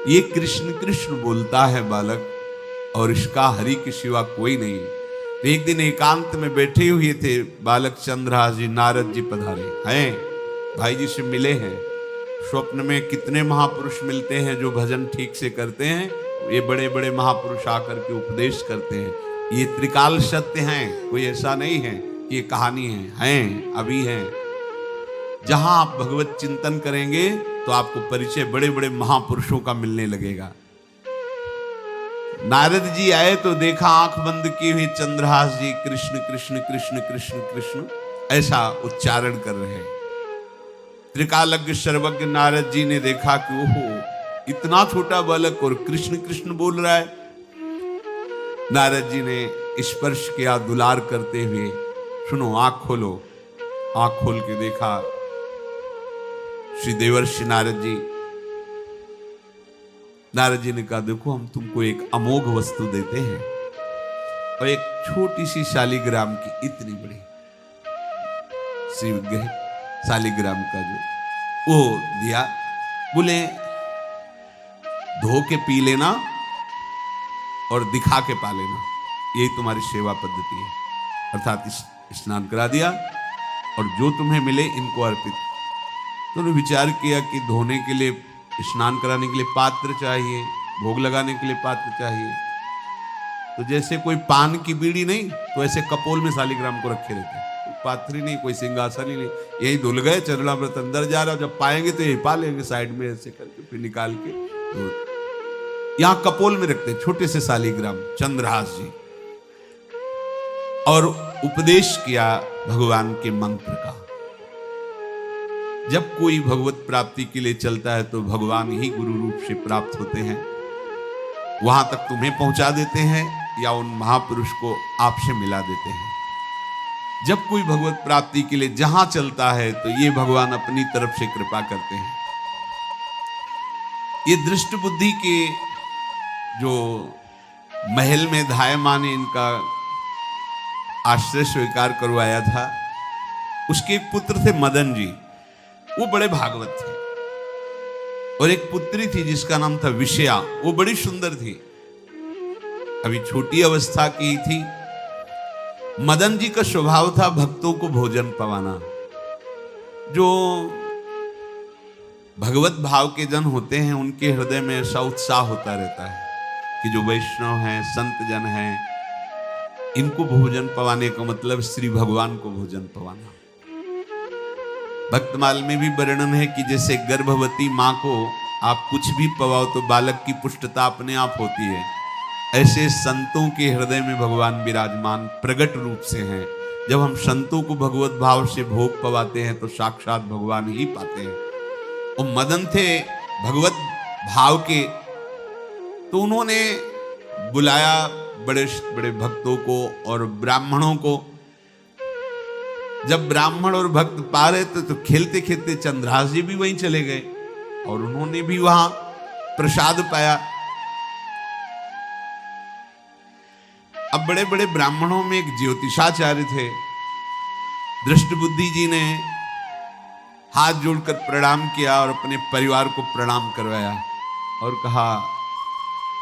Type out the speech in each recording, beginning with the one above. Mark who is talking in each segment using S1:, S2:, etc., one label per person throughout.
S1: ये कृष्ण कृष्ण बोलता है बालक, और इसका हरि के सिवा कोई नहीं। तो एक दिन एकांत में बैठे हुए थे बालक चंद्रहास जी, नारद जी पधारे हैं, भाई जी से मिले हैं। स्वप्न में कितने महापुरुष मिलते हैं जो भजन ठीक से करते हैं, ये बड़े बड़े महापुरुष आकर के उपदेश करते हैं। ये त्रिकाल सत्य हैं, कोई ऐसा नहीं है कि ये कहानी हैं, अभी हैं। जहां आप भगवत चिंतन करेंगे तो आपको परिचय बड़े बड़े महापुरुषों का मिलने लगेगा। नारद जी आए तो देखा आंख बंद की हुई चंद्रहास जी कृष्ण कृष्ण कृष्ण कृष्ण कृष्ण ऐसा उच्चारण कर रहे हैं। त्रिकालज्ञ सर्वज्ञ नारद जी ने देखा कि ओहो, इतना छोटा बालक और कृष्ण कृष्ण बोल रहा है। नारद जी ने स्पर्श किया दुलार करते हुए, सुनो आंख खोलो। आंख खोल के देखा श्री देवर्षि नारद जी। नारद जी ने कहा देखो हम तुमको एक अमोघ वस्तु देते हैं, और एक छोटी सी शालिग्राम की इतनी बड़ी श्री शालिग्राम का जो वो दिया, बोले धो के पी लेना और दिखा के पा लेना, यही तुम्हारी सेवा पद्धति है। अर्थात स्नान करा दिया और जो तुम्हें मिले इनको अर्पित। तो उन्होंने विचार किया कि धोने के लिए, स्नान कराने के लिए पात्र चाहिए, भोग लगाने के लिए पात्र चाहिए। तो जैसे कोई पान की बीड़ी नहीं, तो ऐसे कपोल में शालिग्राम को रखे रहते हैं, पात्र ही नहीं, कोई सिंहासन ही नहीं, यही धुल गए। चरणामृत अंदर जा रहा, जब पाएंगे तो यही पा लेंगे साइड में ऐसे करके, फिर निकाल के तो यहां कपोल में रखते छोटे से शालिग्राम चंद्रहास जी। और उपदेश किया भगवान के मंत्र का। जब कोई भगवत प्राप्ति के लिए चलता है तो भगवान ही गुरु रूप से प्राप्त होते हैं, वहां तक तुम्हें पहुंचा देते हैं या उन महापुरुष को आपसे मिला देते हैं। जब कोई भगवत प्राप्ति के लिए जहां चलता है तो ये भगवान अपनी तरफ से कृपा करते हैं। ये दृष्ट बुद्धि के जो महल में धायमान ने इनका आश्रय स्वीकार करवाया था, उसके एक पुत्र थे मदन जी, वो बड़े भागवत थे। और एक पुत्री थी जिसका नाम था विषया, वो बड़ी सुंदर थी, अभी छोटी अवस्था की थी। मदन जी का स्वभाव था भक्तों को भोजन पवाना। जो भगवत भाव के जन होते हैं उनके हृदय में ऐसा उत्साह होता रहता है कि जो वैष्णव हैं, संत जन हैं, इनको भोजन पवाने का मतलब श्री भगवान को भोजन पवाना। भक्तमाल में भी वर्णन है कि जैसे गर्भवती मां को आप कुछ भी पवाओ तो बालक की पुष्टता अपने आप होती है, ऐसे संतों के हृदय में भगवान विराजमान प्रगट रूप से हैं। जब हम संतों को भगवत भाव से भोग पवाते हैं तो साक्षात भगवान ही पाते हैं। और मदन थे भगवत भाव के, तो उन्होंने बुलाया बड़े बड़े भक्तों को और ब्राह्मणों को। जब ब्राह्मण और भक्त पा रहे थे तो खेलते खेलते चंद्रहास जी भी वहीं चले गए और उन्होंने भी वहां प्रसाद पाया। अब बड़े बड़े ब्राह्मणों में एक ज्योतिषाचार्य थे। दृष्ट बुद्धि जी ने हाथ जोड़कर प्रणाम किया और अपने परिवार को प्रणाम करवाया और कहा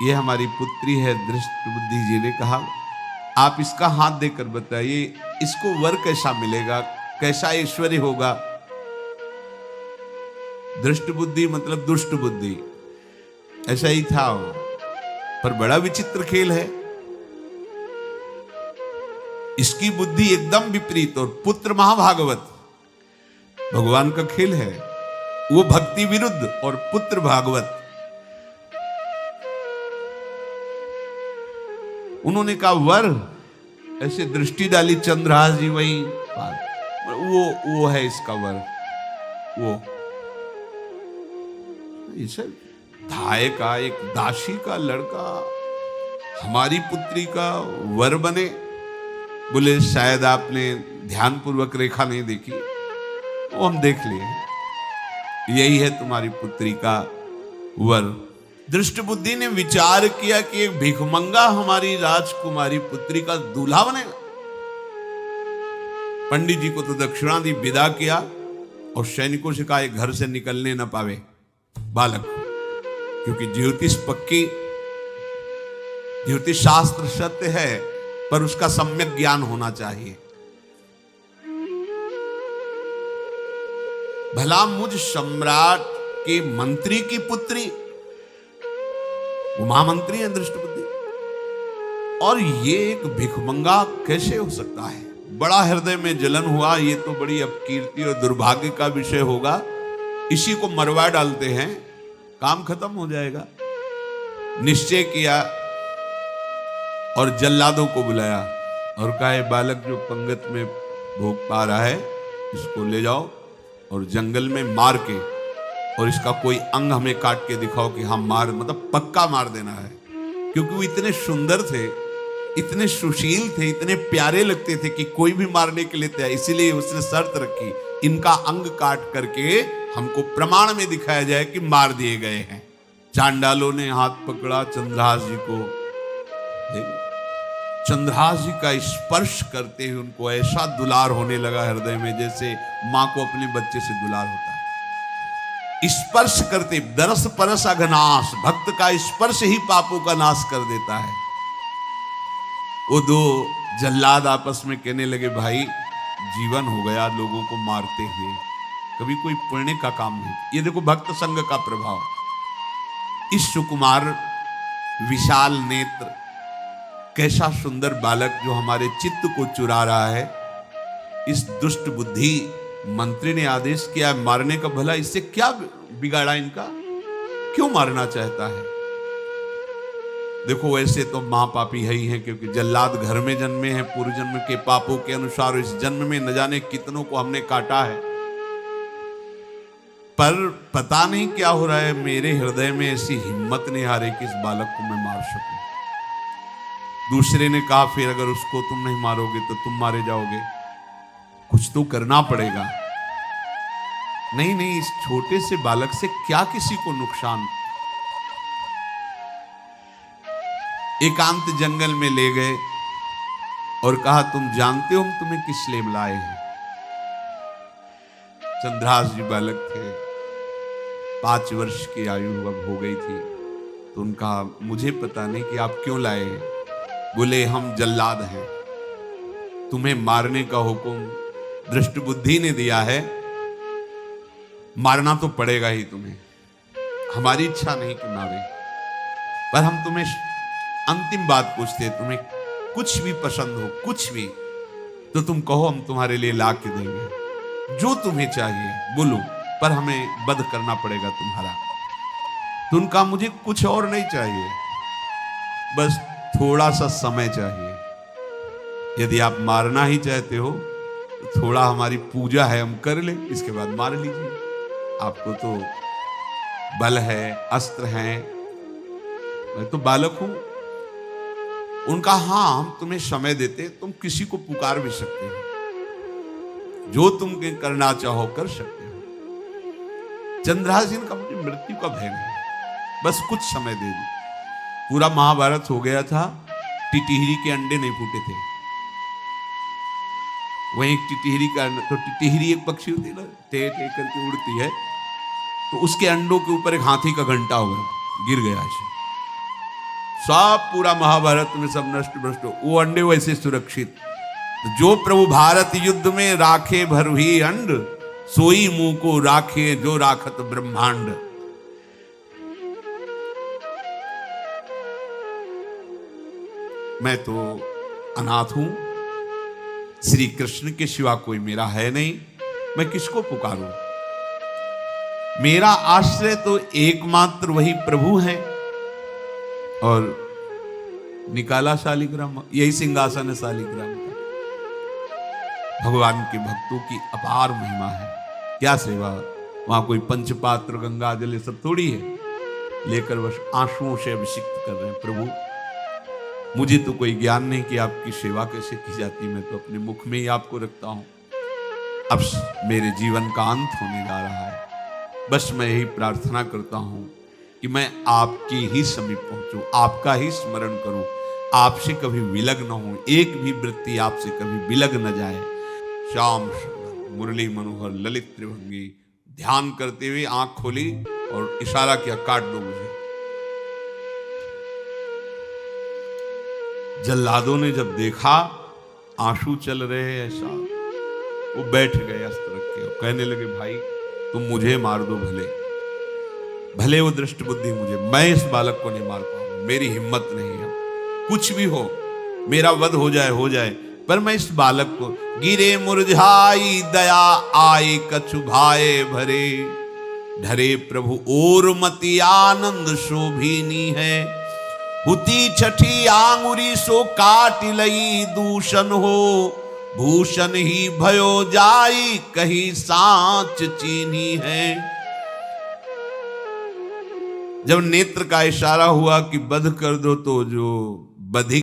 S1: यह हमारी पुत्री है। दृष्ट बुद्धि जी ने कहा आप इसका हाथ देकर बताइए इसको वर कैसा मिलेगा, कैसा ऐश्वर्य होगा। दृष्ट बुद्धि मतलब दुष्ट बुद्धि, ऐसा ही था वो। पर बड़ा विचित्र खेल है, इसकी बुद्धि एकदम विपरीत और पुत्र महाभागवत। भगवान का खेल है, वो भक्ति विरुद्ध और पुत्र भागवत। उन्होंने कहा वर, ऐसे दृष्टि डाली चंद्रहास जी वही वो है इसका वर। वो इसे धाय का एक दासी का लड़का हमारी पुत्री का वर बने। बोले शायद आपने ध्यान पूर्वक रेखा नहीं देखी, वो हम देख लिए, यही है तुम्हारी पुत्री का वर। दृष्ट बुद्धि ने विचार किया कि एक भिखमंगा हमारी राजकुमारी पुत्री का दूल्हा बनेगा। पंडित जी को तो दक्षिणा दी, विदा किया और सैनिकों से कहा घर से निकलने न पावे बालक। क्योंकि ज्योतिष पक्की, ज्योतिष शास्त्र सत्य है, पर उसका सम्यक ज्ञान होना चाहिए। भला मुझ सम्राट के मंत्री की पुत्री, वो महामंत्री है दृष्टबुद्धि, और ये एक भिखमंगा कैसे हो सकता है? बड़ा हृदय में जलन हुआ, ये तो बड़ी अपकीर्ति और दुर्भाग्य का विषय होगा, इसी को मरवा डालते हैं, काम खत्म हो जाएगा। निश्चय किया और जल्लादों को बुलाया और कहा, ये बालक जो पंगत में भोग पा रहा है, इसको ले जाओ और जंगल में मार के, और इसका कोई अंग हमें काट के दिखाओ कि हाँ मार, मतलब पक्का मार देना है। क्योंकि वो इतने सुंदर थे, इतने सुशील थे, इतने प्यारे लगते थे कि कोई भी मारने के लिए तैयार। इसीलिए उसने शर्त रखी, इनका अंग काट करके हमको प्रमाण में दिखाया जाए कि मार दिए गए हैं। चांडालों ने हाथ पकड़ा चंद्रहास जी को, चंद्रहास जी का स्पर्श करते हुए उनको ऐसा दुलार होने लगा हृदय में, जैसे मां को अपने बच्चे से दुलार होता है। स्पर्श करते, दरस परस अघनाश, भक्त का स्पर्श ही पापों का नाश कर देता है। वो दो जल्लाद आपस में कहने लगे, भाई जीवन हो गया लोगों को मारते हुए, कभी कोई पुण्य का काम नहीं। ये देखो भक्त संग का प्रभाव। इस सुकुमार विशाल नेत्र, कैसा सुंदर बालक जो हमारे चित्त को चुरा रहा है, इस दुष्ट बुद्धि मंत्री ने आदेश किया मारने का। भला इससे क्या बिगाड़ा इनका, क्यों मारना चाहता है? देखो वैसे तो महापापी है ही है, क्योंकि जल्लाद घर में जन्मे हैं, पूर्व जन्म के पापों के अनुसार इस जन्म में न जाने कितनों को हमने काटा है। पर पता नहीं क्या हो रहा है, मेरे हृदय में ऐसी हिम्मत नहीं आ रही कि इस बालक को मैं मार सकूं। दूसरे ने कहा, फिर अगर उसको तुम नहीं मारोगे तो तुम मारे जाओगे, कुछ तो करना पड़ेगा। नहीं नहीं, इस छोटे से बालक से क्या किसी को नुकसान। एकांत जंगल में ले गए और कहा, तुम जानते हो हम तुम्हें किस लिए बुलाए हैं? चंद्रहास जी बालक थे, 5 वर्ष की आयु अब हो गई थी, तो उनका मुझे पता नहीं कि आप क्यों लाए हैं। बोले, हम जल्लाद हैं, तुम्हें मारने का हुक्म दृष्ट बुद्धि ने दिया है, मारना तो पड़ेगा ही तुम्हें। हमारी इच्छा नहीं कि मारे, पर हम तुम्हें अंतिम बात पूछते, तुम्हें कुछ भी पसंद हो, कुछ भी, तो तुम कहो, हम तुम्हारे लिए ला के देंगे। जो तुम्हें चाहिए बोलो, पर हमें वध करना पड़ेगा तुम्हारा। तो उनका, मुझे कुछ और नहीं चाहिए, बस थोड़ा सा समय चाहिए। यदि आप मारना ही चाहते हो तो थोड़ा हमारी पूजा है, हम कर ले, इसके बाद मार लीजिए। आपको तो बल है, अस्त्र हैं, मैं तो बालक हूं। उनका, हाँ हम तुम्हें समय देते, तुम किसी को पुकार भी सकते हो, जो तुम करना चाहो कर सकते हो। चंद्रहास जी का, मुझे मृत्यु का भय नहीं, बस कुछ समय दे दो। पूरा महाभारत हो गया था, टिटिहरी के अंडे नहीं फूटे थे। वहीं टिटिहरी का, तो टिटिहरी एक पक्षी होती है ना, टे टे करके उड़ती है, तो उसके अंडों के ऊपर एक हाथी का घंटा हुआ, गिर गया ऐसे, सब पूरा महाभारत में सब नष्ट भ्रष्ट। वो अंडे वैसे सुरक्षित। जो प्रभु भारत युद्ध में राखे भरही अंड, सोई मुंह को राखे जो राखत ब्रह्मांड। मैं तो अनाथ हूं, श्री कृष्ण के सिवा कोई मेरा है नहीं, मैं किसको पुकारूं? मेरा आश्रय तो एकमात्र वही प्रभु हैं, और निकाला शालिग्राम, यही सिंहासन है शालिग्राम का। भगवान के भक्तों की अपार महिमा है, क्या सेवा। वहां कोई पंचपात्र गंगा जल सब थोड़ी है, लेकर बस आंसुओं से अभिषिक्त कर रहे हैं। प्रभु मुझे तो कोई ज्ञान नहीं कि आपकी सेवा कैसे की जाती, मैं तो अपने मुख में ही आपको रखता हूं। अब मेरे जीवन का अंत होने जा रहा है, बस मैं यही प्रार्थना करता हूं कि मैं आपके ही समीप पहुंचूं, आपका ही स्मरण करूं, आपसे कभी विलग न हो, एक भी वृत्ति आपसे कभी विलग न जाए। श्याम मुरली मनोहर ललित त्रिभंगी ध्यान करते हुए आंख खोली और इशारा किया, काट दो मुझे। जल्लादों ने जब देखा आंसू चल रहे हैं ऐसा, वो बैठ गए अस्त्र रख के, कहने लगे भाई तुम मुझे मार दो, भले भले वो दृष्ट बुद्धि मुझे, मैं इस बालक को नहीं मार पाऊंगा, मेरी हिम्मत नहीं है, कुछ भी हो मेरा वध हो जाए, पर मैं इस बालक को, गिरे मुरझाई दया आए कछु भाए भरे, ढरे प्रभु और मति आनंद शोभिनी है, हुती छठी आंगुरी सो काट लई दूषण हो, भूषण ही भयो जाई कहीं सांच चीनी है। जब नेत्र का इशारा हुआ कि बध कर दो, तो जो बधि